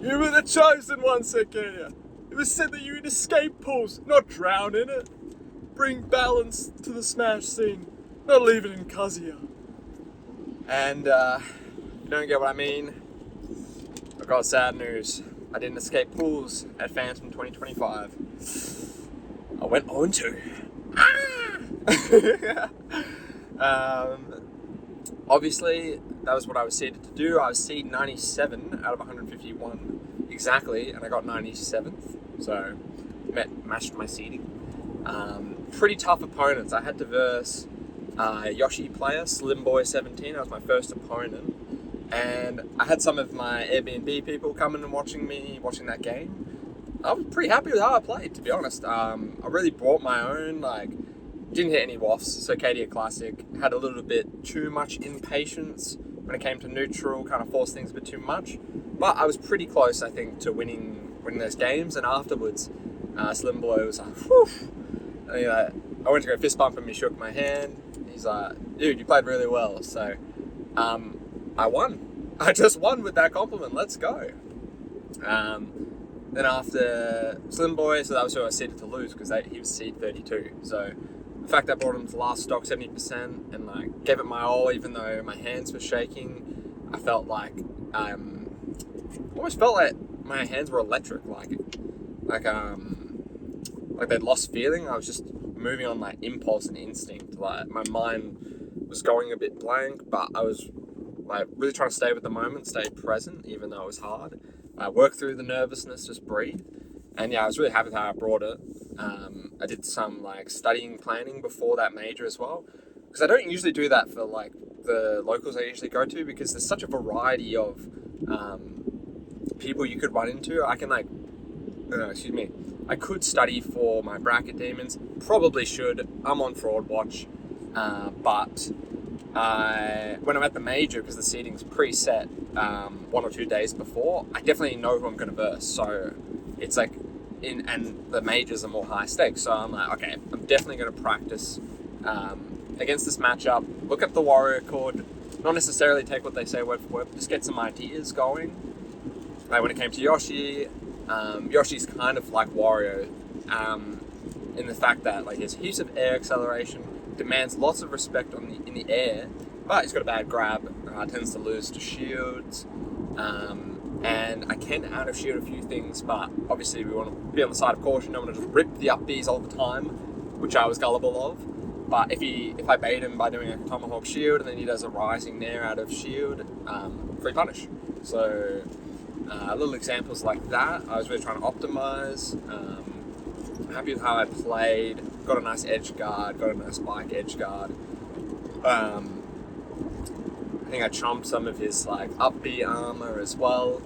You were the chosen one, Cyrcadia. It was said that you would escape pools, not drown in it. Bring balance to the smash scene, not leave it in Kazuya. And, you don't get what I mean? I've got sad news. I didn't escape pools at Phantom 2025. I went 0-2. Obviously, that was what I was seeded to do. I was seed 97 out of 151 exactly, and I got 97th. So, matched my seeding. Pretty tough opponents. I had to verse Yoshi player, Slimboy17. That was my first opponent. And I had some of my Airbnb people coming and watching that game. I was pretty happy with how I played, to be honest. I really brought my own, didn't hit any wafts. Cyrcadia Classic had a little bit too much impatience when it came to neutral, kind of forced things a bit too much. But I was pretty close, I think, to winning those games. And afterwards, Slim Boy was like, whew. I went to go fist bump him, he shook my hand. He's like, dude, you played really well. So, I won. I just won with that compliment. Let's go. Then after Slim Boy, so that was who I seeded to lose because he was seed 32. So the fact I brought him to last stock 70% and gave it my all, even though my hands were shaking, I felt almost felt like my hands were electric, like they'd lost feeling. I was just moving on impulse and instinct. My mind was going a bit blank, but I was really trying to stay with the moment, stay present, even though it was hard. Work through the nervousness, just breathe. And yeah, I was really happy with how I brought it. I did some studying planning before that major as well, because I don't usually do that for the locals I usually go to, because there's such a variety of people you could run into. I can I could study for my bracket demons, probably should. I'm on fraud watch, but when I'm at the major, because the seating's preset 1 or 2 days before, I definitely know who I'm going to verse. So it's and the majors are more high stakes. So I'm okay, I'm definitely going to practice against this matchup. Look at the Wario chord, not necessarily take what they say word for word, but just get some ideas going. When it came to Yoshi, Yoshi's kind of like Wario in the fact that he has heaps of air acceleration, demands lots of respect in the air, but he's got a bad grab, tends to lose to shields, and I can out of shield a few things, but obviously we want to be on the side of caution. Don't want to just rip the up Bs all the time, which I was gullible of. But if I bait him by doing a tomahawk shield and then he does a rising nair out of shield, free punish. So little examples like that. I was really trying to optimize. Happy with how I played. Got a nice edge guard, got a nice bike edge guard. I think I chomped some of his up B armor as well,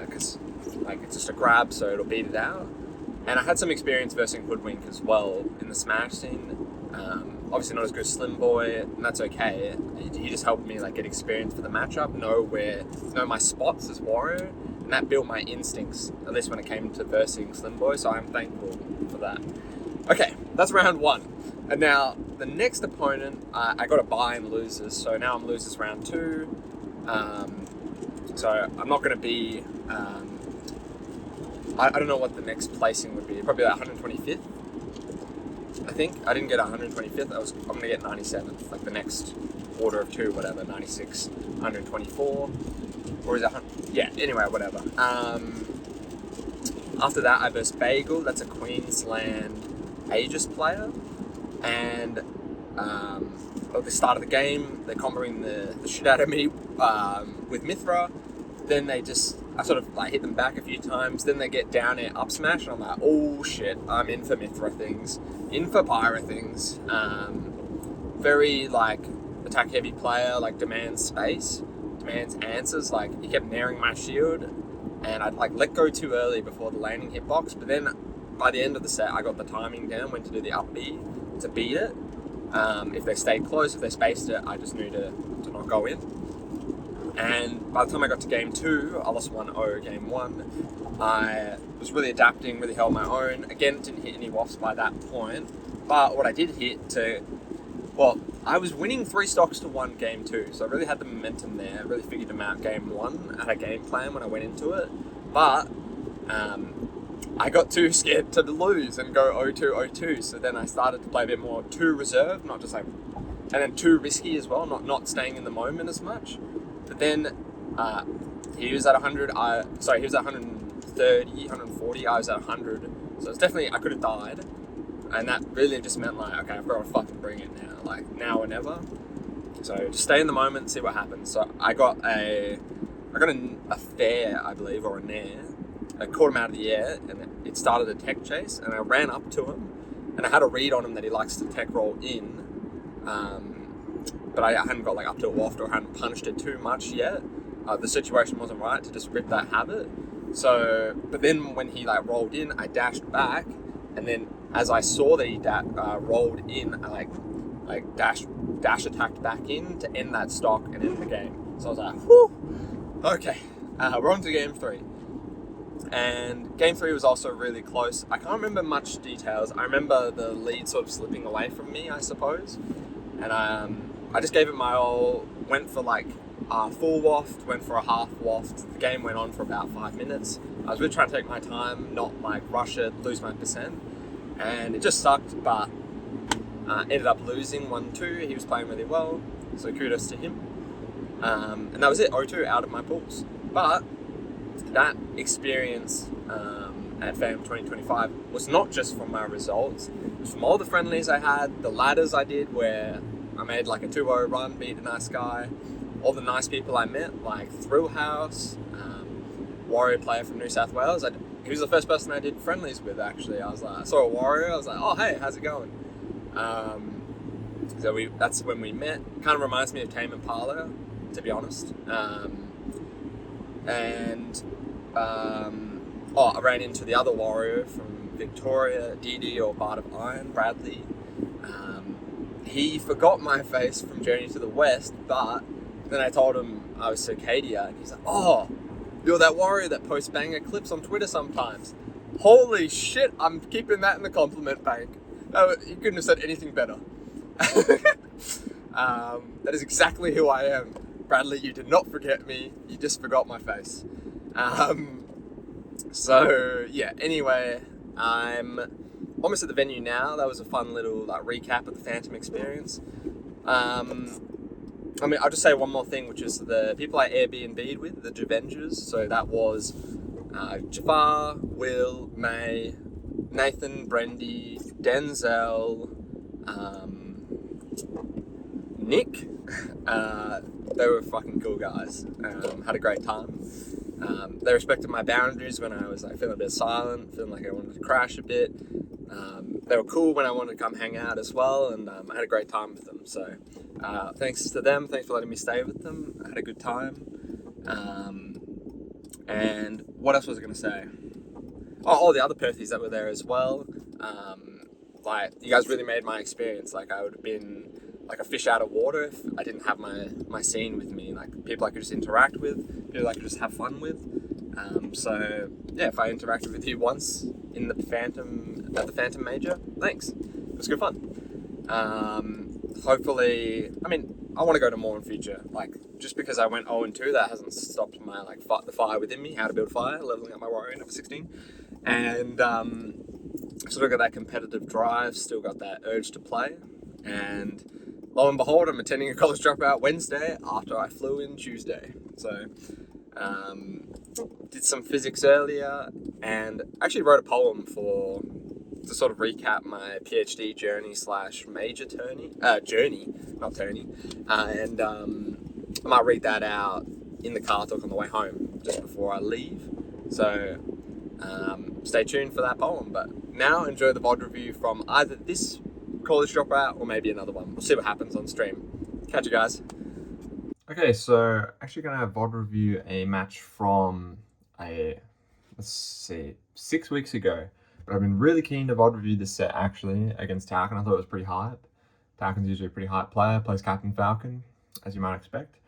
because it's just a grab, so it'll beat it out. And I had some experience versing Hoodwink as well in the Smash scene. Obviously not as good as Slim Boy, and that's okay. He just helped me get experience for the matchup, know my spots as Wario, and that built my instincts, at least when it came to versing Slim Boy, so I'm thankful for that. Okay, that's round 1. And now, the next opponent, I got a bye in losers, so now I'm losers round 2. So I'm not going to be, I don't know what the next placing would be, probably 125th, I think. I didn't get 125th, I'm going to get 97th, the next order of 2, whatever, 96, 124, or is it 100? Yeah, anyway, whatever. After that, I versed Bagel, that's a Queensland Aegis player, and at the start of the game, they're comboing the shit out of me with Mithra. Then I sort of hit them back a few times. Then they get down air up smash, and I'm like, oh shit, I'm in for Mithra things, in for Pyra things. Very attack heavy player, demands space, demands answers. He kept naring my shield, and I'd let go too early before the landing hitbox. But then by the end of the set, I got the timing down when to do the up B to beat it. If they stayed close, if they spaced it, I just knew to not go in. And by the time I got to game 2, I lost 1-0 game 1. I was really adapting, really held my own. Again, didn't hit any wafts by that point. But what I did hit I was winning 3 stocks to 1 game 2. So I really had the momentum there. I really figured them out game 1. I had a game plan when I went into it. But I got too scared to lose and go 0-2, so then I started to play a bit more too reserved, not just like, and then too risky as well, not staying in the moment as much. But then he was at 100, he was at 130, 140, I was at 100, so it's definitely, I could have died, and that really just meant like, okay, I've got to fucking bring it now, like now or never. So just stay in the moment, see what happens. So I got a fair, I believe, or a nair. I caught him out of the air, and it started a tech chase, and I ran up to him, and I had a read on him that he likes to tech roll in, but I hadn't got like up to a waft or hadn't punched it too much yet. The situation wasn't right to just rip that habit. So, but then when he like rolled in, I dashed back, and then as I saw that he rolled in, I like dash attacked back in to end that stock and end the game. So I was like, whew, okay, we're on to game 3. And game 3 was also really close. I can't remember much details. I remember the lead sort of slipping away from me, I suppose. And I just gave it my all, went for like a full waft, went for a half waft. The game went on for about 5 minutes. I was really trying to take my time, not like rush it, lose my percent. And it just sucked, but ended up losing 1-2. He was playing really well, so kudos to him. And that was it, 0-2 out of my pools. But that experience at FAM 2025 was not just from my results, it was from all the friendlies I had, the ladders I did where I made like a 2-0 run, beat a nice guy, all the nice people I met, like Thrillhouse, Wario player from New South Wales. He was the first person I did friendlies with, actually. I saw a Wario, I was like, oh hey, how's it going? So that's when we met. Kind of reminds me of Tame Impala, to be honest. I ran into the other Wario from Victoria, DD or Bard of Iron, Bradley. He forgot my face from Journey to the West, but then I told him I was Cyrcadia, and he's like, oh, you're that Wario that posts banger clips on Twitter sometimes. Holy shit, I'm keeping that in the compliment bank. You couldn't have said anything better. That is exactly who I am. Bradley, you did not forget me, you just forgot my face. So yeah, anyway, I'm almost at the venue now. That was a fun little like recap of the Phantom experience. I'll just say one more thing, which is the people I Airbnb'd with, the Jevengers. So that was Jafar, Will, May, Nathan, Brendy, Denzel, Nick. They were fucking cool guys. Had a great time. They respected my boundaries when I was like feeling a bit silent, feeling like I wanted to crash a bit. They were cool when I wanted to come hang out as well, and I had a great time with them. So thanks to them, thanks for letting me stay with them. I had a good time. And what else was I going to say? All the other Perthies that were there as well. Like, you guys really made my experience. Like, I would have been like a fish out of water if I didn't have my scene with me. Like, people I could just interact with, people I could just have fun with. So yeah, if I interacted with you once in the Phantom Major, thanks. It was good fun. Hopefully, I want to go to more in future. Like, just because I went 0-2, that hasn't stopped my the fire within me, how to build fire, leveling up my Wario number 16, and still got that competitive drive, still got that urge to play, and lo and behold, I'm attending a college dropout Wednesday after I flew in Tuesday. So, did some physics earlier, and actually wrote a poem to sort of recap my PhD journey / major journey, not tourney, and I might read that out in the car talk on the way home, just before I leave. So, stay tuned for that poem, but now enjoy the VOD review from either this college dropout or maybe another one. We'll see what happens on stream. Catch you guys. Okay, so actually going to VOD review a match from let's see, 6 weeks ago. But I've been really keen to VOD review this set actually against Talcn. I thought it was pretty hype. Talcon's usually a pretty hype player, plays Captain Falcon, as you might expect.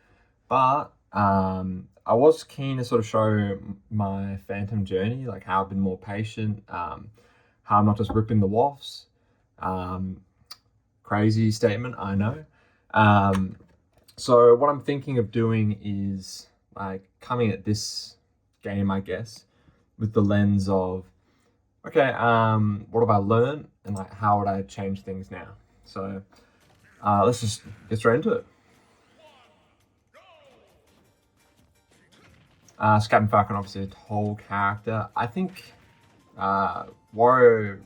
But I was keen to sort of show my Phantom journey, like how I've been more patient, how I'm not just ripping the wafts. Crazy statement, I know. So what I'm thinking of doing is like coming at this game, I guess, with the lens of, okay, what have I learned, and like how would I change things now? So let's just get straight into it. Captain Falcon, obviously a tall character. I think Wario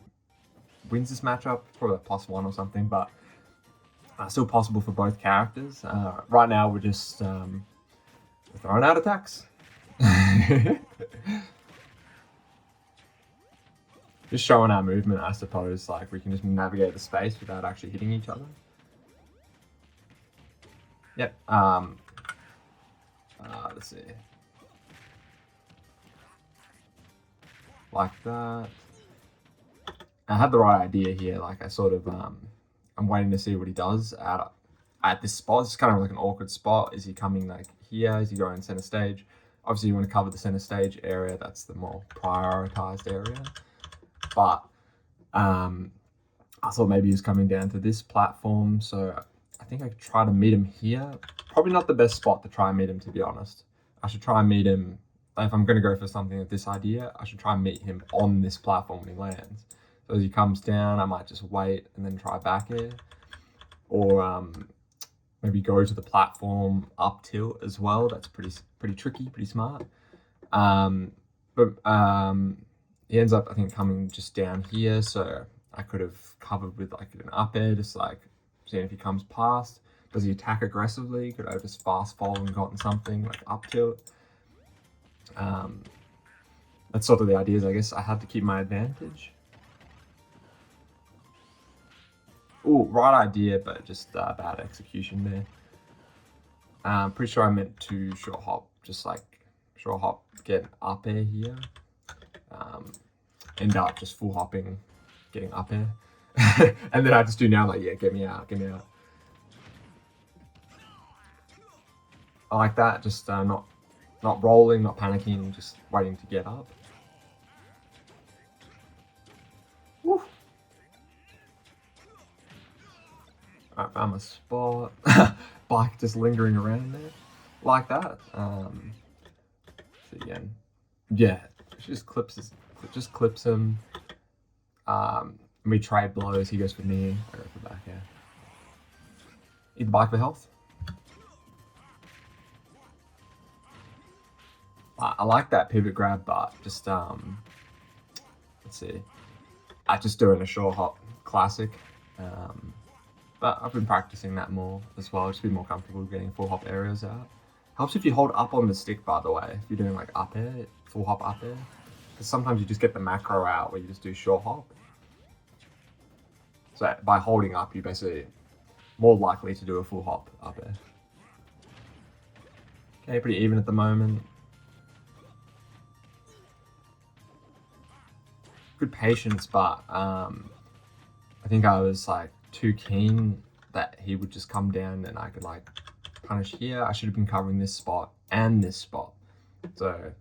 wins this matchup, probably like +1 or something, but still possible for both characters. Right now, we're just throwing out attacks. Just showing our movement, I suppose. Like, we can just navigate the space without actually hitting each other. Yep. Let's see. Like that. I had the right idea here. Like, I sort of, I'm waiting to see what he does at this spot. It's kind of like an awkward spot. Is he coming like here? Is he going center stage? Obviously, you want to cover the center stage area. That's the more prioritized area. But I thought maybe he was coming down to this platform. So I think I could try to meet him here. Probably not the best spot to try and meet him, to be honest. I should try and meet him. If I'm going to go for something with this idea, I should try and meet him on this platform when he lands. So as he comes down, I might just wait and then try back air. Or maybe go to the platform up tilt as well. That's pretty tricky, pretty smart. But he ends up, I think, coming just down here. So I could have covered with like an up air, just like seeing if he comes past. Does he attack aggressively? Could I have just fast fall and gotten something like up tilt? That's sort of the ideas, I guess. I had to keep my advantage. Oh, right idea, but just bad execution there. I'm pretty sure I meant to short hop, just like short hop, get up air here. End up just full hopping, getting up air. And then I just do now, like, yeah, get me out, get me out. I like that, just not rolling, not panicking, just waiting to get up. Woo. I found my spot. Bike just lingering around there, like that. So again, yeah, she just clips him. We trade blows. He goes for me. I go for back air. Eat the bike for health. I like that pivot grab, but just let's see. I just doing a short hop classic. But I've been practicing that more as well, just be more comfortable getting full hop areas out. Helps if you hold up on the stick, by the way, if you're doing like up air, full hop up air. Because sometimes you just get the macro out where you just do short hop. So by holding up, you're basically more likely to do a full hop up air. Okay, pretty even at the moment. Good patience, but I think I was like too keen that he would just come down and I could like punish here. I should have been covering this spot and this spot. So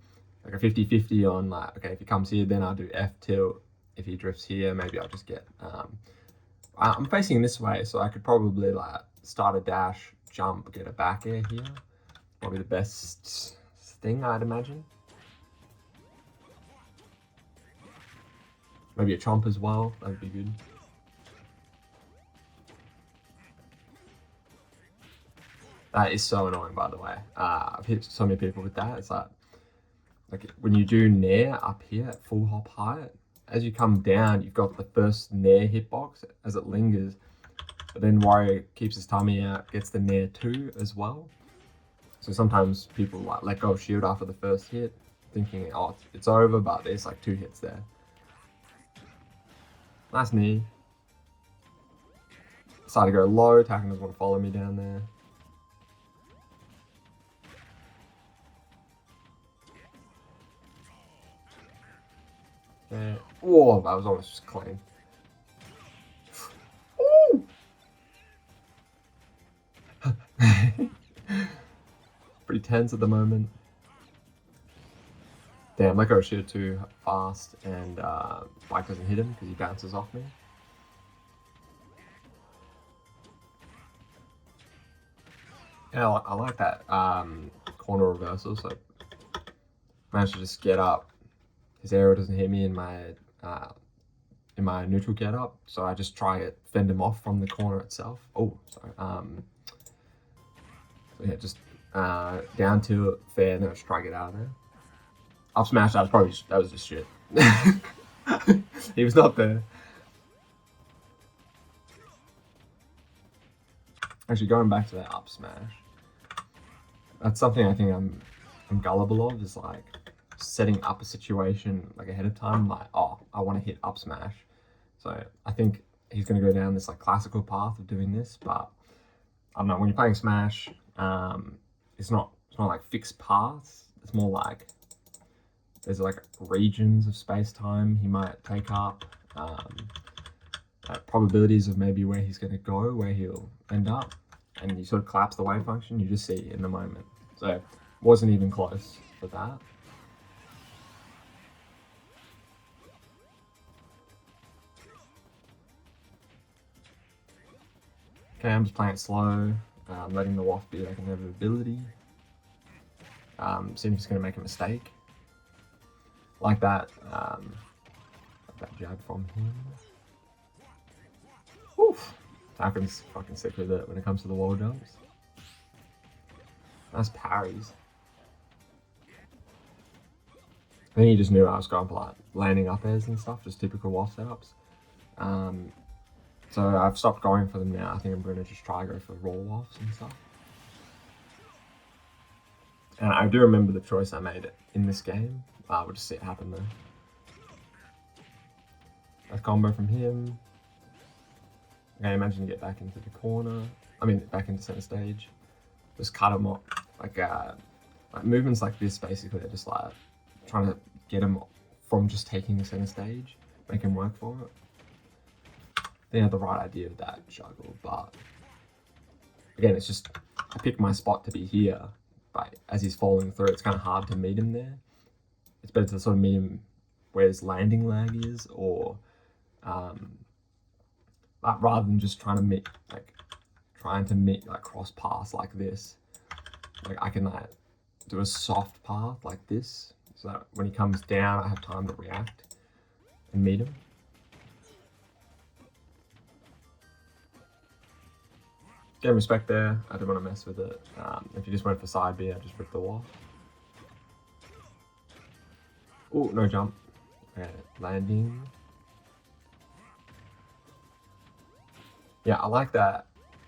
like a 50-50 on like, okay, if he comes here, then I'll do F tilt. If he drifts here, maybe I'll just get, I'm facing this way, so I could probably like start a dash, jump, get a back air here. Probably the best thing, I'd imagine. Maybe a chomp as well, that'd be good. That is so annoying, by the way. I've hit so many people with that. It's like when you do nair up here at full hop height, as you come down, you've got the first nair hitbox as it lingers. But then Wario keeps his tummy out, gets the nair 2 as well. So sometimes people like let go of shield after the first hit, thinking, oh, it's over, but there's like 2 hits there. Nice knee. Decided to go low. Talcn doesn't want to follow me down there. Okay. Oh, that was almost just clean. Pretty tense at the moment. Damn, let go of shield too fast, and bike doesn't hit him because he bounces off me. Yeah, I like that corner reversal. So managed to just get up. His arrow doesn't hit me in my neutral get up, so I just try to fend him off from the corner itself. Oh, sorry. So yeah, just down to fair, and then I just try to get out of there. Up smash, that was just shit. He was not there. Actually, going back to that up smash, that's something I think I'm gullible of, is like setting up a situation like ahead of time, like, oh, I want to hit up smash. So I think he's going to go down this like classical path of doing this, but I don't know, when you're playing Smash, it's not like fixed paths. It's more like there's like regions of space-time he might take up, like probabilities of maybe where he's going to go, where he'll end up, and you sort of collapse the wave function, you just see in the moment. So it wasn't even close for that. Okay, I'm just playing it slow, letting the waft be like an inevitability. Seeing if he's going to make a mistake. Like that jab from him. Oof! Talcon's fucking sick with it when it comes to the wall jumps. Nice parries. I think he just knew I was going for like landing up airs and stuff, just typical waft setups. So I've stopped going for them now. I think I'm going to just try to go for raw wafts and stuff. And I do remember the choice I made in this game. We'll just see it happen though. A combo from him. Okay, imagine you get back into the corner. I mean, back into center stage. Just cut him off. Like movements like this basically are just like trying to get him from just taking the center stage, make him work for it. They had the right idea of that juggle, but again, it's just I picked my spot to be here, but as he's falling through, it's kind of hard to meet him there. It's better to sort of meet him where his landing lag is, or rather than just trying to meet like cross paths like this. Like I can like do a soft path like this, so that when he comes down, I have time to react and meet him. Get respect there. I didn't want to mess with it. If you just went for side B, I just ripped the wall. Oh, no jump. Okay, landing. Yeah, I like that.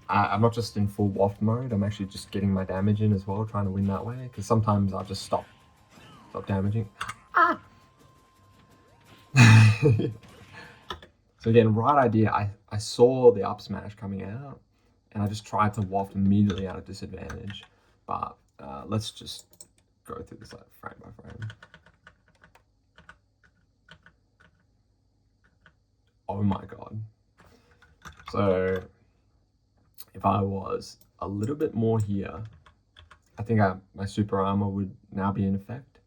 I'm not just in full waft mode. I'm actually just getting my damage in as well, trying to win that way. Because sometimes I'll just stop damaging. Ah! So again, right idea. I saw the up smash coming out, and I just tried to waft immediately out of disadvantage. But let's just go through this like frame by frame. Oh my god. So if I was a little bit more here, I think my super armor would now be in effect.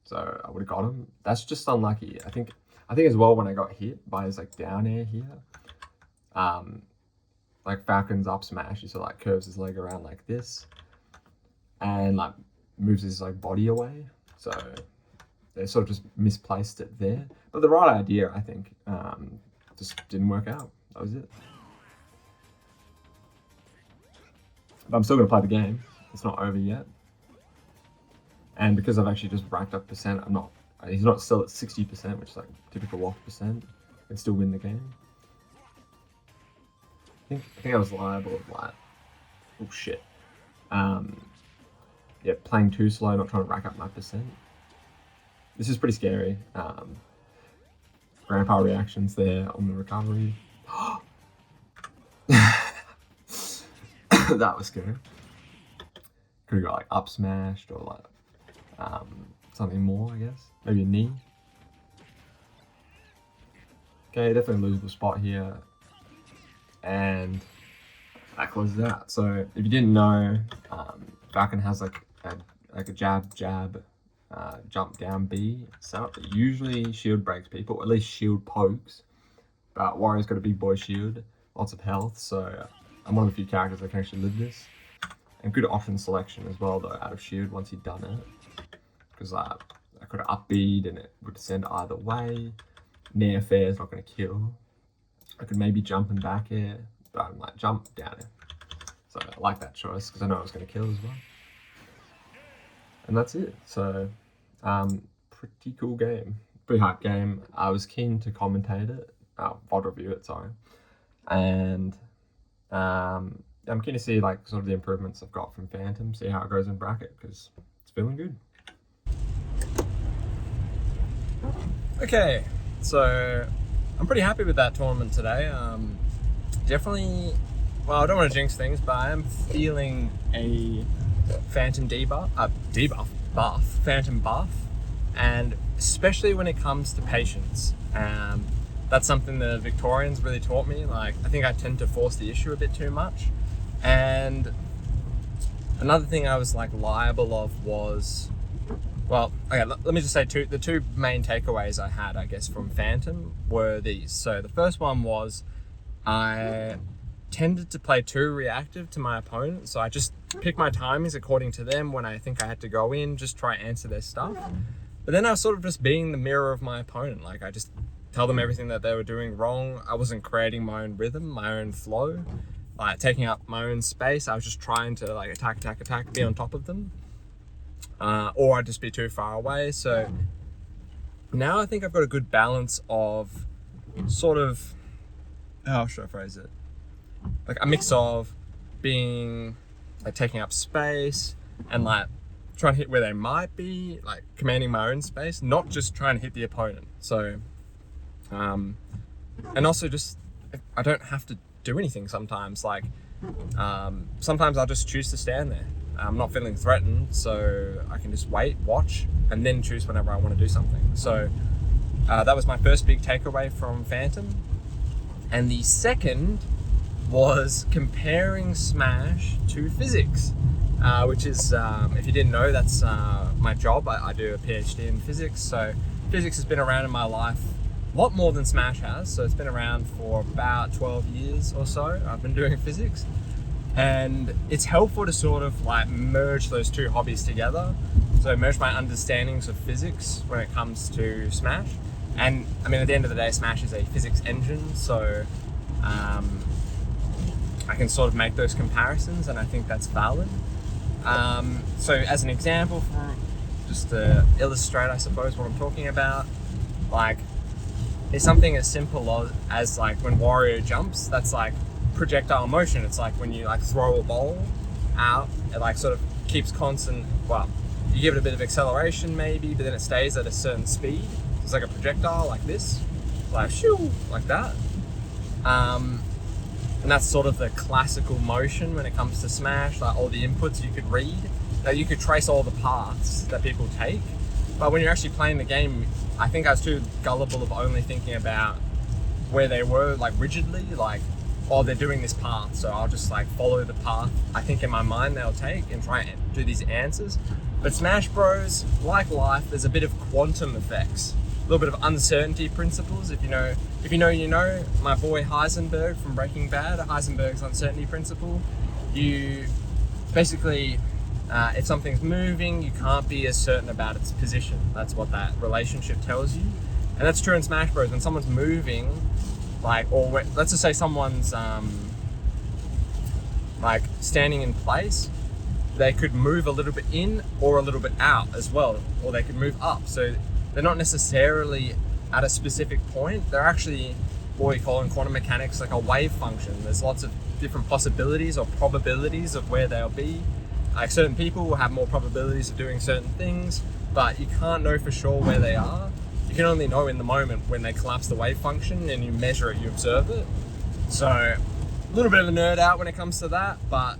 So I would have got him. That's just unlucky. I think as well when I got hit by his like down air here, like Falcon's up smash, he sort of like curves his leg around like this and like moves his like body away. So they sort of just misplaced it there. But the right idea, I think, just didn't work out. That was it. But I'm still going to play the game. It's not over yet. And because I've actually just racked up percent, he's not still at 60%, which is like typical waft percent. I can still win the game. I think I was liable of like, oh shit. Yeah, playing too slow, not trying to rack up my percent. This is pretty scary. Grandpa reactions there on the recovery. That was scary. Could have got like up smashed or like something more, I guess. Maybe a knee. Okay, definitely a losable spot here. And that closes out. So if you didn't know, Falcon has like a jab, jump down B setup that usually shield breaks people, or at least shield pokes. But Wario's got a big boy shield, lots of health, so I'm one of the few characters that can actually live this. And good option selection as well though, out of shield once you've done it. because I could up bead and it would send either way. Nair fair is not going to kill. I could maybe jump and back air, but I might jump down air. So I like that choice because I know I was going to kill as well. And that's it. So pretty cool game, pretty hype game. I was keen to commentate it, VOD review it, sorry. And I'm keen to see like sort of the improvements I've got from Phantom, see how it goes in bracket because it's feeling good. Okay, so I'm pretty happy with that tournament today. Definitely, well, I don't want to jinx things, but I am feeling a Phantom Phantom buff, and especially when it comes to patience. That's something the Victorians really taught me. Like, I think I tend to force the issue a bit too much. And another thing I was like liable of was, well, okay, let me just say the two main takeaways I had, I guess, from Phantom were these. So the first one was I tended to play too reactive to my opponent. So I just pick my timings according to them when I think I had to go in, just try answer their stuff. But then I was sort of just being the mirror of my opponent. Like, I just tell them everything that they were doing wrong. I wasn't creating my own rhythm, my own flow, like taking up my own space. I was just trying to like attack, be on top of them. Or I'd just be too far away. So now I think I've got a good balance of sort of, how should I phrase it? Like a mix of being like taking up space and like trying to hit where they might be, like commanding my own space, not just trying to hit the opponent. So, and also just, I don't have to do anything sometimes. Like, sometimes I'll just choose to stand there. I'm not feeling threatened, so I can just wait, watch, and then choose whenever I want to do something. So that was my first big takeaway from Phantom. And the second was comparing Smash to physics, which is, if you didn't know, that's my job. I do a PhD in physics, so physics has been around in my life a lot more than Smash has. So it's been around for about 12 years or so. I've been doing physics. And it's helpful to sort of like merge those two hobbies together. So merge my understandings of physics when it comes to Smash. And I mean, at the end of the day, Smash is a physics engine. So I can sort of make those comparisons, and I think that's valid. So as an example, just to illustrate, I suppose, what I'm talking about, like, it's something as simple as like when Wario jumps, that's like projectile motion. It's like when you like throw a ball out, it like sort of keeps constant, well, you give it a bit of acceleration maybe, but then it stays at a certain speed. It's like a projectile like this, like shoo, like that. And that's sort of the classical motion when it comes to Smash, like all the inputs you could read, that you could trace all the paths that people take. But when you're actually playing the game, I think I was too gullible of only thinking about where they were like rigidly, like, oh, they're doing this path, so I'll just like follow the path I think in my mind they'll take and try and do these answers. But Smash Bros, like life, there's a bit of quantum effects, a little bit of uncertainty principles. If you know, you know. My boy Heisenberg from Breaking Bad, Heisenberg's uncertainty principle. You basically, if something's moving, you can't be as certain about its position. That's what that relationship tells you. And that's true in Smash Bros. When someone's moving, like, or let's just say someone's like standing in place, they could move a little bit in or a little bit out as well, or they could move up. So they're not necessarily at a specific point. They're actually what we call in quantum mechanics like a wave function. There's lots of different possibilities or probabilities of where they'll be. Like, certain people will have more probabilities of doing certain things, but you can't know for sure where they are. You can only know in the moment when they collapse the wave function and you measure it, you observe it. So a little bit of a nerd out when it comes to that, but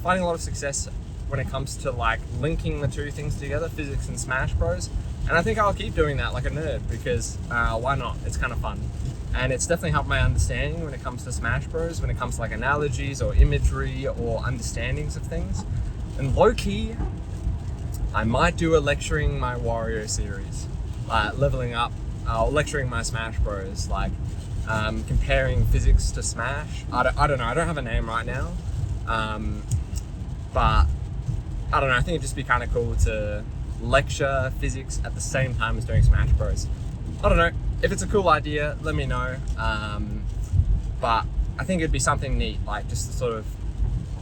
finding a lot of success when it comes to like linking the two things together, physics and Smash Bros. And I think I'll keep doing that like a nerd because why not? It's kind of fun. And it's definitely helped my understanding when it comes to Smash Bros, when it comes to like analogies or imagery or understandings of things. And low-key, I might do a lecturing my Wario series, leveling up, lecturing my Smash Bros, like comparing physics to Smash. I don't know, I don't have a name right now, but I don't know, I think it'd just be kind of cool to lecture physics at the same time as doing Smash Bros. I don't know, if it's a cool idea, let me know, but I think it'd be something neat, like just to sort of,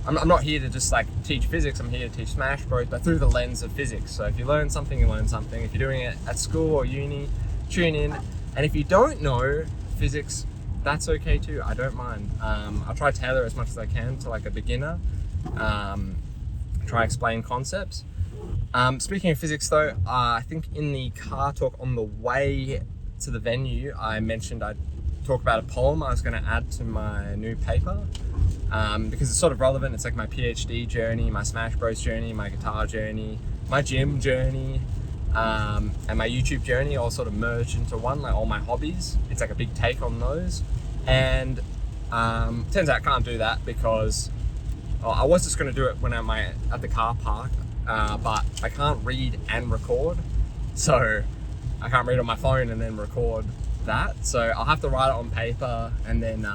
I'm not here to just like teach physics, I'm here to teach Smash Bros, but through the lens of physics. So if you learn something, you learn something. If you're doing it at school or uni, tune in. And if you don't know physics, that's okay too, I don't mind. I'll try to tailor as much as I can to like a beginner, try explain concepts. Speaking of physics though, I think in the car talk on the way to the venue, I mentioned I'd talk about a poem I was going to add to my new paper, because it's sort of relevant. It's like my PhD journey, my Smash Bros journey, my guitar journey, my gym journey, and my YouTube journey all sort of merged into one, like all my hobbies. It's like a big take on those. And turns out I can't do that because I was just going to do it when I'm at the car park, but I can't read and record. So I can't read on my phone and then record that. So I'll have to write it on paper, and then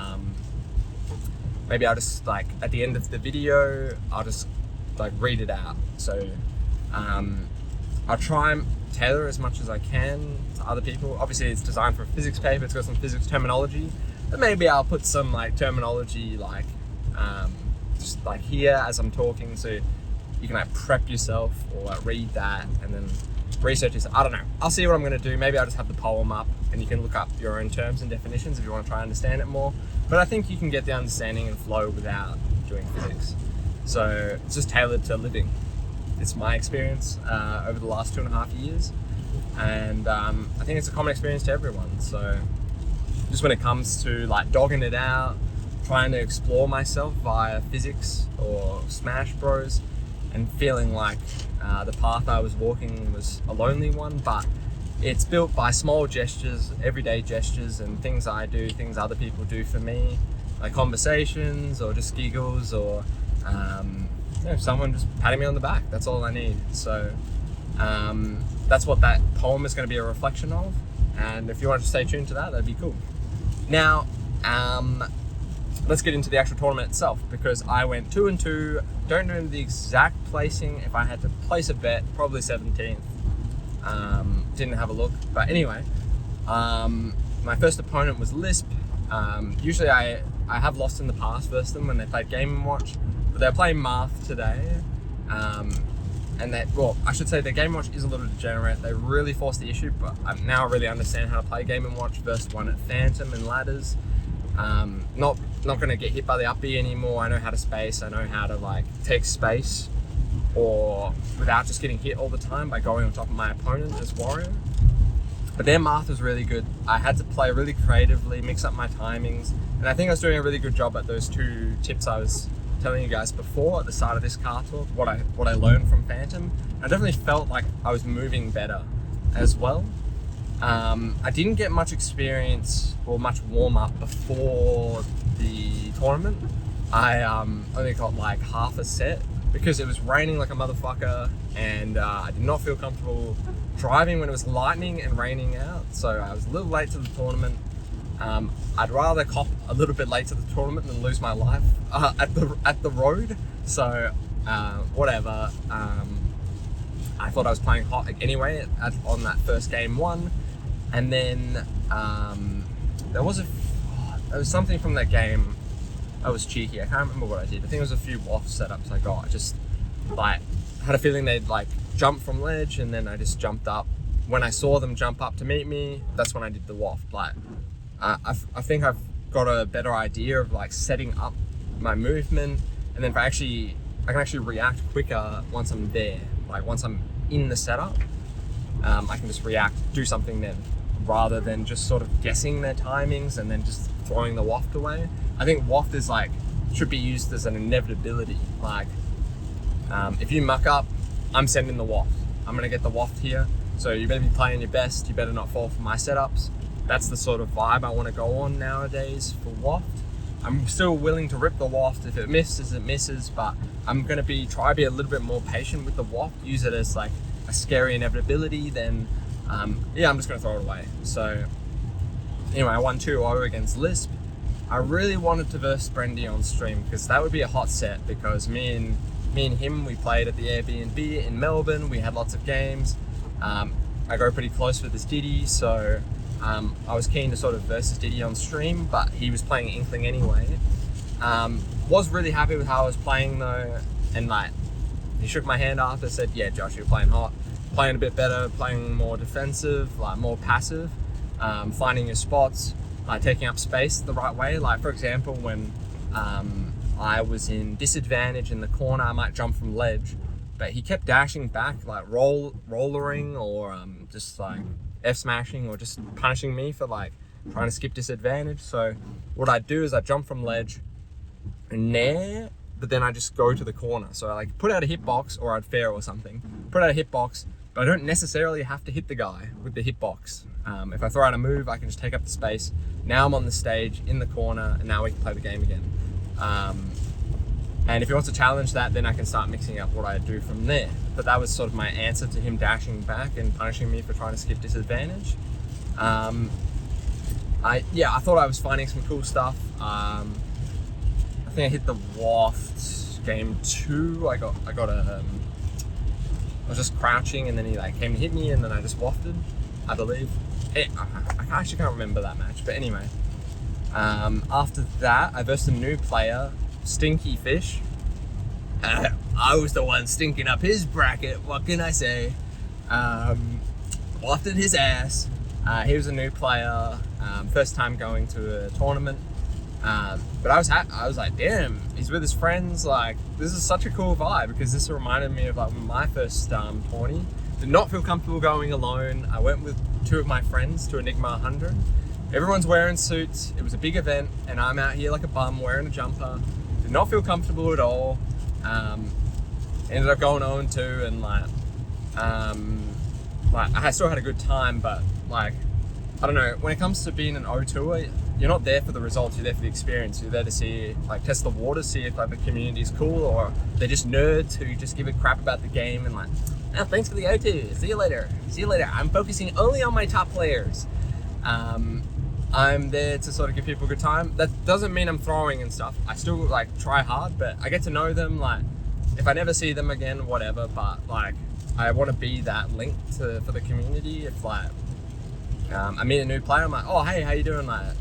maybe I'll just like at the end of the video I'll just like read it out. So I'll try and tailor as much as I can to other people. Obviously it's designed for a physics paper, it's got some physics terminology, but maybe I'll put some like terminology like just like here as I'm talking, so you can like prep yourself or like read that and then research this. I don't know, I'll see what I'm going to do. Maybe I'll just have the poem up and you can look up your own terms and definitions if you want to try and understand it more. But I think you can get the understanding and flow without doing physics. So it's just tailored to living. It's my experience over the last 2.5 years, and I think it's a common experience to everyone. So just when it comes to like dogging it out, trying to explore myself via physics or Smash Bros, and feeling like the path I was walking was a lonely one, but it's built by small gestures, everyday gestures, and things I do, things other people do for me, like conversations or just giggles or someone just patting me on the back. That's all I need. So that's what that poem is going to be a reflection of, and if you want to stay tuned to that, that'd be cool. Now let's get into the actual tournament itself, because I went 2-2. Don't know the exact placing. If I had to place a bet, probably 17th. Didn't have a look, but anyway, my first opponent was Lisp. Usually I have lost in the past versus them when they played Game & Watch, but they're playing Math today, and that, well, I should say their Game & Watch is a little degenerate. They really forced the issue, but I now really understand how to play Game & Watch versus one at Phantom and ladders. Not going to get hit by the up B anymore. I know how to space. I know how to like take space or without just getting hit all the time by going on top of my opponent as Wario. But their Math was really good. I had to play really creatively, mix up my timings, and I think I was doing a really good job at those 2 tips I was telling you guys before at the start of this car talk, what I learned from Phantom. I definitely felt like I was moving better as well. I didn't get much experience or much warm-up before the tournament. I only got like half a set because it was raining like a motherfucker, and I did not feel comfortable driving when it was lightning and raining out, so I was a little late to the tournament. I'd rather cop a little bit late to the tournament than lose my life at the road, so whatever. I thought I was playing hot anyway on that first game 1, and then there was something from that game that was cheeky. I can't remember what I did. I think it was a few waft setups I got. I just like had a feeling they'd like jump from ledge, and then I just jumped up. When I saw them jump up to meet me, that's when I did the waft. Like I think I've got a better idea of like setting up my movement, and then I can actually react quicker once I'm there. Like once I'm in the setup, I can just react, do something then, rather than just sort of guessing their timings and then just throwing the waft away. I think waft is like, should be used as an inevitability. Like if you muck up, I'm sending the waft. I'm gonna get the waft here. So you better be playing your best. You better not fall for my setups. That's the sort of vibe I want to go on nowadays for waft. I'm still willing to rip the waft. If it misses, it misses, but I'm gonna try to be a little bit more patient with the waft, use it as like a scary inevitability, then yeah, I'm just gonna throw it away. So anyway, I won 2-0 against Lisp. I really wanted to verse Brendy on stream because that would be a hot set, because me and me and him, we played at the Airbnb in Melbourne. We had lots of games. I go pretty close with this Diddy, so I was keen to sort of versus Diddy on stream, but he was playing Inkling anyway. Was really happy with how I was playing though, and like he shook my hand after, said, yeah Josh, you're playing hot, playing a bit better, playing more defensive, like more passive, finding your spots, like taking up space the right way. Like for example, when I was in disadvantage in the corner, I might jump from ledge, but he kept dashing back, like rollering or just like F smashing or just punishing me for like trying to skip disadvantage. So what I'd do is I'd jump from ledge and nair, but then I just go to the corner. So I like put out a hitbox, or I'd fair or something, put out a hitbox, but I don't necessarily have to hit the guy with the hitbox. If I throw out a move, I can just take up the space. Now I'm on the stage in the corner, and now we can play the game again. And if he wants to challenge that, then I can start mixing up what I do from there. But that was sort of my answer to him dashing back and punishing me for trying to skip disadvantage. I thought I was finding some cool stuff. I think I hit the waft game 2. I was just crouching, and then he like came to hit me, and then I just wafted, I believe. I actually can't remember that match, but anyway. After that, I versed a new player, Stinky Fish. I was the one stinking up his bracket, what can I say? Wafted his ass. He was a new player, first time going to a tournament. But I was like, damn, he's with his friends. Like, this is such a cool vibe, because this reminded me of like my first tourney. Did not feel comfortable going alone. I went with 2 of my friends to Enigma 100. Everyone's wearing suits. It was a big event, and I'm out here like a bum wearing a jumper. Did not feel comfortable at all. Ended up going 0-2, and like I still had a good time, but like, I don't know, when it comes to being an O2er, you're not there for the results, you're there for the experience. You're there to see, like, test the water, see if like the community is cool, or they're just nerds who just give a crap about the game and like, oh, thanks for the O2, see you later. I'm focusing only on my top players. I'm there to sort of give people a good time. That doesn't mean I'm throwing and stuff. I still like try hard, but I get to know them. Like, if I never see them again, whatever, but like, I want to be that link for the community. If like, I meet a new player, I'm like, oh, hey, how you doing? Like,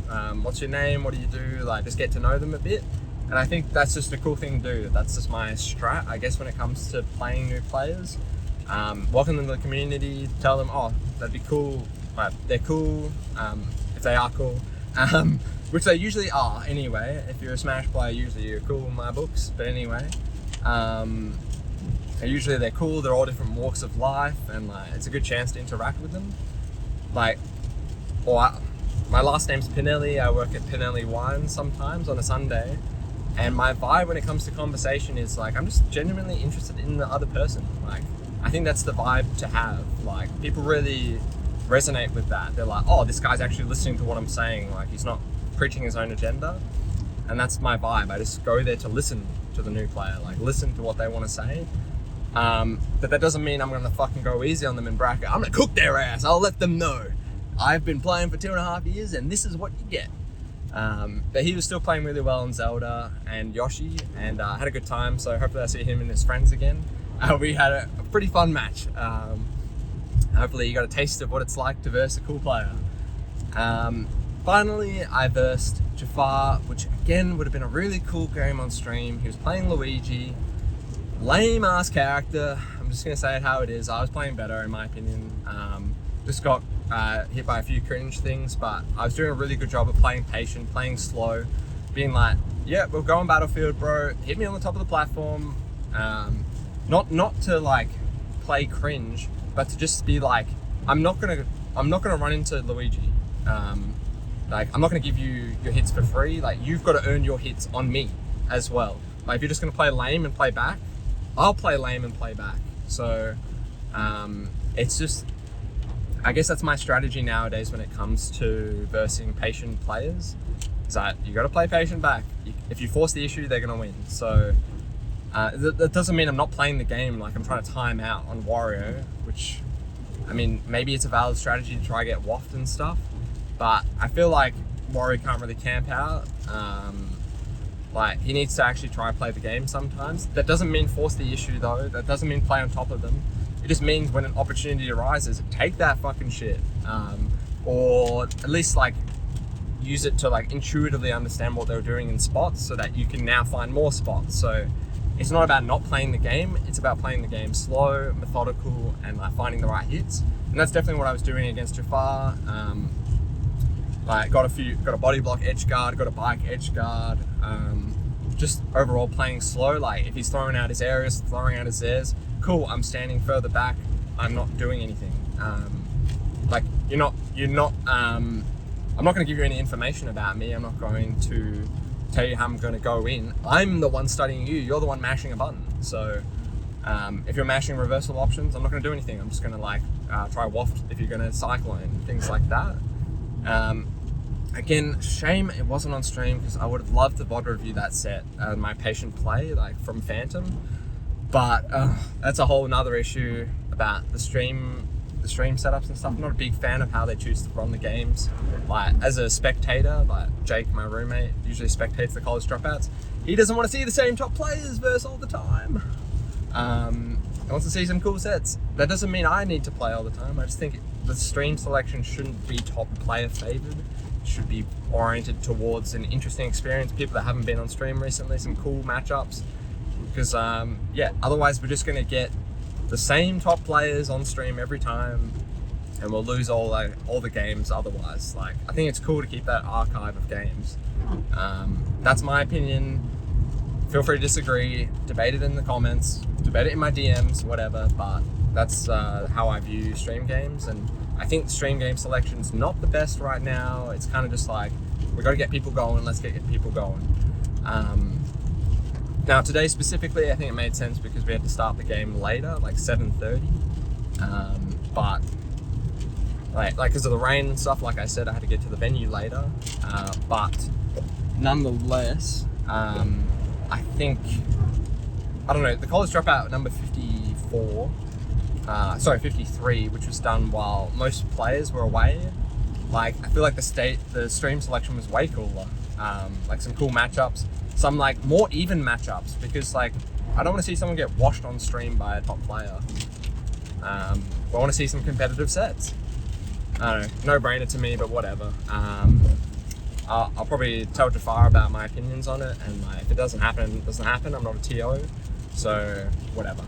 what's your name? What do you do? Like, just get to know them a bit. And I think that's just a cool thing to do. That's just my strat, I guess, when it comes to playing new players. Welcome them to the community, tell them, oh, that'd be cool. Like, they're cool, if they are cool. Which they usually are anyway. If you're a Smash player, usually you're cool in my books. But anyway, usually they're cool, they're all different walks of life, and like, it's a good chance to interact with them. Like, my last name's Pinelli. I work at Pinelli Wine sometimes on a Sunday, and my vibe when it comes to conversation is like, I'm just genuinely interested in the other person. Like, I think that's the vibe to have. Like, people really resonate with that. They're like, oh, this guy's actually listening to what I'm saying. Like, he's not preaching his own agenda. And that's my vibe. I just go there to listen to the new player, like listen to what they want to say. But that doesn't mean I'm gonna fucking go easy on them in bracket. I'm gonna cook their ass. I'll let them know. I've been playing for 2.5 years, and this is what you get. But he was still playing really well in Zelda and Yoshi, and had a good time. So hopefully I see him and his friends again. We had a pretty fun match. Hopefully you got a taste of what it's like to verse a cool player. Finally, I versed Jafar, which again would have been a really cool game on stream. He was playing Luigi, lame ass character. I'm just gonna say it how it is. I was playing better in my opinion. Just got hit by a few cringe things, but I was doing a really good job of playing patient, playing slow, being like, yeah, we'll go on Battlefield, bro. Hit me on the top of the platform. Not to like play cringe, but to just be like, I'm not gonna run into Luigi. Like, I'm not gonna give you your hits for free. Like, you've got to earn your hits on me as well. Like, if you're just gonna play lame and play back, I'll play lame and play back. So it's just, I guess that's my strategy nowadays when it comes to versing patient players. Is that you got to play patient back. If you force the issue, they're gonna win. So that doesn't mean I'm not playing the game. Like, I'm trying to time out on Wario, which, I mean, maybe it's a valid strategy to try get waft and stuff, but I feel like Wario can't really camp out. Like, he needs to actually try play the game sometimes. That doesn't mean force the issue though. That doesn't mean play on top of them. It just means when an opportunity arises, take that fucking shit. Or at least like use it to like intuitively understand what they're doing in spots so that you can now find more spots. So it's not about not playing the game, it's about playing the game slow, methodical, and like finding the right hits. And that's definitely what I was doing against 𝐺𝐸. Like got a body block edge guard, got a bike edge guard. Just overall playing slow. Like if he's throwing out his areas, throwing out his 𝐧𝐸s, cool, I'm standing further back, I'm not doing anything. Like I'm not going to give you any information about me. I'm not going to tell you how I'm going to go in. I'm the one studying you. You're the one mashing a button. So if you're mashing reversal options, I'm not going to do anything. I'm just going to like try waft if you're going to cyclone, things like that. Again, shame it wasn't on stream because I would have loved to VOD review that set, my patient play like from Phantom. But that's a whole nother issue about the stream setups and stuff. I'm not a big fan of how they choose to run the games. Like as a spectator, like Jake, my roommate, usually spectates the college dropouts. He doesn't want to see the same top players verse all the time. He wants to see some cool sets. That doesn't mean I need to play all the time. I just think the stream selection shouldn't be top player favored. It should be oriented towards an interesting experience. People that haven't been on stream recently, some cool matchups. Because yeah, otherwise we're just going to get the same top players on stream every time, and we'll lose all the games otherwise. Like, I think it's cool to keep that archive of games. That's my opinion. Feel free to disagree, debate it in the comments, debate it in my DMs, whatever, but that's how I view stream games. And I think the stream game selection's not the best right now. It's kind of just like, we got to get people going, let's get people going. Now today specifically, I think it made sense because we had to start the game later, like 7:30. But like because of the rain and stuff, like I said, I had to get to the venue later. But nonetheless, I think, I don't know, the college dropout number 53, which was done while most players were away. Like, I feel like the stream selection was way cooler. Like some cool matchups, some like more even matchups, because like I don't want to see someone get washed on stream by a top player. I want to see some competitive sets. I don't know, no brainer to me, but whatever. I'll probably tell 𝐺𝐸 about my opinions on it, and like, if it doesn't happen, it doesn't happen. I'm not a TO, so whatever.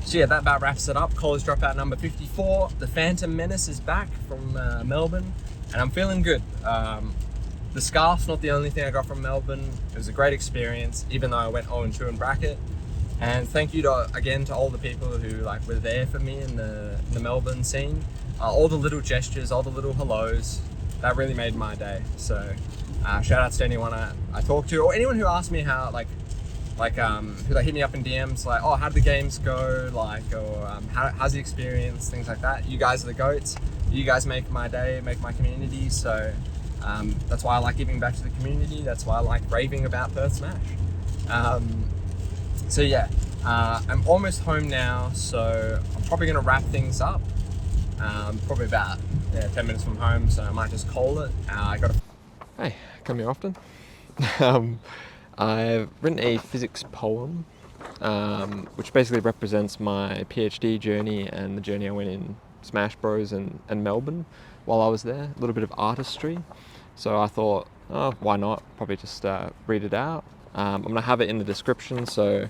So yeah, that about wraps it up. College dropout number 54. The Phantom Menace is back from Melbourne, and I'm feeling good. The scarf's not the only thing I got from Melbourne. It was a great experience, even though I went 0-2 in bracket. And thank you again to all the people who like were there for me in the Melbourne scene. All the little gestures, all the little hellos, that really made my day. So shout outs to anyone I talked to, or anyone who asked me how who hit me up in DMs like, oh, how did the games go, like, or how's the experience, things like that. You guys are the goats. You guys make my day, make my community. So that's why I like giving back to the community. That's why I like raving about Perth Smash. So yeah, I'm almost home now, so I'm probably gonna wrap things up. Probably about 10 minutes from home, so I might just call it. Hey, come here often. I've written a physics poem, which basically represents my PhD journey and the journey I went in Smash Bros and Melbourne while I was there. A little bit of artistry. So I thought, oh, why not? Probably just read it out. I'm going to have it in the description, so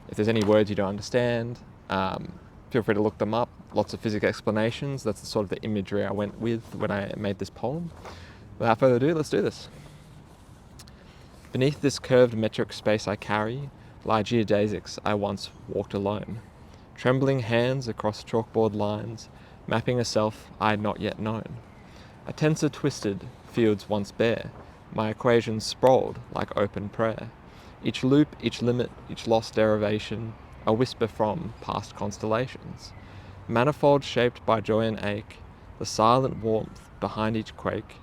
if there's any words you don't understand, feel free to look them up. Lots of physics explanations. That's the sort of the imagery I went with when I made this poem. Without further ado, let's do this. Beneath this curved metric space I carry, lie geodesics I once walked alone. Trembling hands across chalkboard lines, mapping a self I had not yet known. A tensor twisted, fields once bare, my equations sprawled like open prayer. Each loop, each limit, each lost derivation, a whisper from past constellations. Manifold shaped by joy and ache, the silent warmth behind each quake,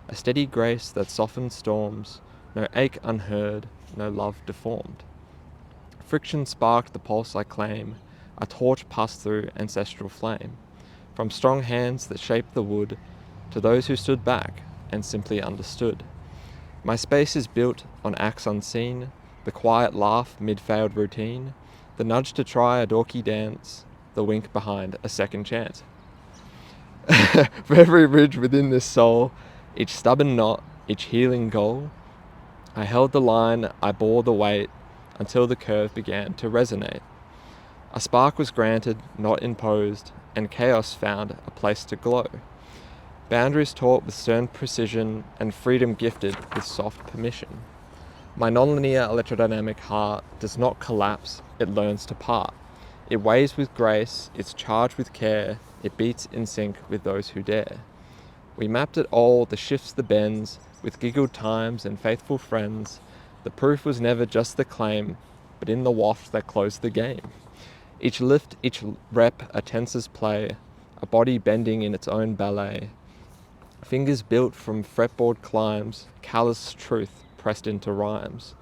a steady grace that softened storms, no ache unheard, no love deformed. Friction sparked the pulse I claim, a torch passed through ancestral flame. From strong hands that shaped the wood, to those who stood back and simply understood. My space is built on acts unseen, the quiet laugh mid-failed routine, the nudge to try a dorky dance, the wink behind a second chance. For every ridge within this soul, each stubborn knot, each healing goal, I held the line, I bore the weight, until the curve began to resonate. A spark was granted, not imposed, and chaos found a place to glow. Boundaries taught with stern precision, and freedom gifted with soft permission. My nonlinear electrodynamic heart does not collapse, it learns to part. It weighs with grace, it's charged with care, it beats in sync with those who dare. We mapped it all, the shifts, the bends, with giggled times and faithful friends. The proof was never just the claim, but in the waft that closed the game. Each lift, each rep, a tensor's play, a body bending in its own ballet. Fingers built from fretboard climbs, callous truth pressed into rhymes.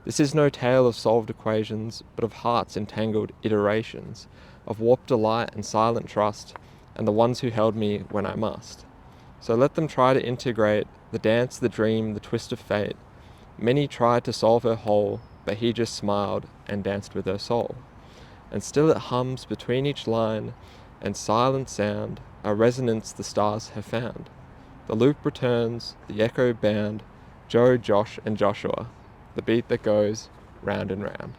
This is no tale of solved equations, but of hearts entangled iterations, of warped delight and silent trust, and the ones who held me when I must. So let them try to integrate the dance, the dream, the twist of fate. Many tried to solve her whole, but he just smiled and danced with her soul. And still it hums between each line and silent sound, a resonance the stars have found. The loop returns, the echo bound, Joe, Josh, and Joshua, the beat that goes round and round.